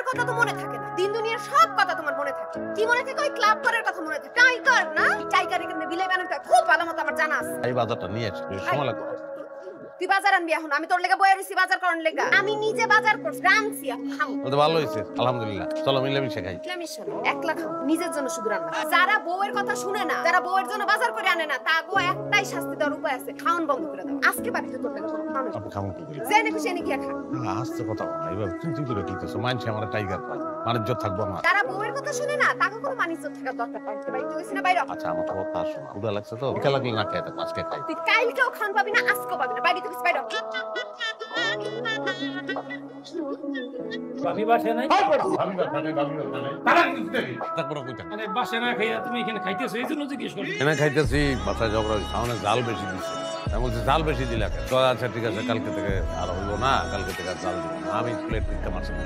কথা তো মনে থাকে না, দিন দুনিয়ার সব কথা তোমার মনে থাকে। কি মনে থাকে? ওই ক্লাব করার কথা মনে থাকে। টাইগার না, টাইগার এখানে বিলাই বানাতে খুব ভালো মতো আমার জানা আছে। এই বাজারটা নিয়ে আসি, সময় লাগবে। তুই বাজার আনবি এখন? আমি তোর লেগে বইয়া রইছি বাজার করার লেগা। আমি নিজে বাজার করছি, রানছি। বলতে ভালো হয়েছে, আলহামদুলিল্লাহ। চলো মিলেমিশে খাই। একলা খাও, নিজের জন্য শুধু রান্না। যারা বউয়ের কথা শুনে না, যারা বউয়ের জন্য বাজার করে আনে না, তাগো একটাই শাস্তি দেওয়ার উপায় আছে, খাওয়ান বন্ধ করে দাও। আজকে বাড়িতে তোর লেগে কোনো মানুষ আপনি খামো কি করে? জেনে খুশি এনে গিয়া খা। আসতে কথা বলো না, এবার চিন্তা করে দিতেছো। মানছি আমার টাইগার পাই, মানিজ্য থাকবো না। যারা বউয়ের কথা শুনে না, তাকে কোনো মানিজ্য থাকার দরকার পড়ে না। বাড়িতে গেছি না, বাইরে আচ্ছা আমার তো কথা শোনা, উদা লাগছে তো, বিকাল লাগলে না খেতে, আজকে খাই। তুই কালকেও খান পাবি না, আজকেও পাবি না। বাড়িতে গেছি, বাইরে। ভাবি বাসে নাই? তারপরে কইতা আরে বাসে না খাইয়া তুমি এখানে খাইতেছো, এই জন্য জিজ্ঞেস করি। এনে খাইতেছি, বাসায় ঝগড়া হয়েছে, আমার জাল বেশি দিচ্ছে। আমি বলছি জাল বেশি দিলে কেন? তো আচ্ছা ঠিক আছে, কালকে থেকে আর হইবো না, কালকে থেকে আর জাল দিব না। আমি প্লেট নিতে পারছি না।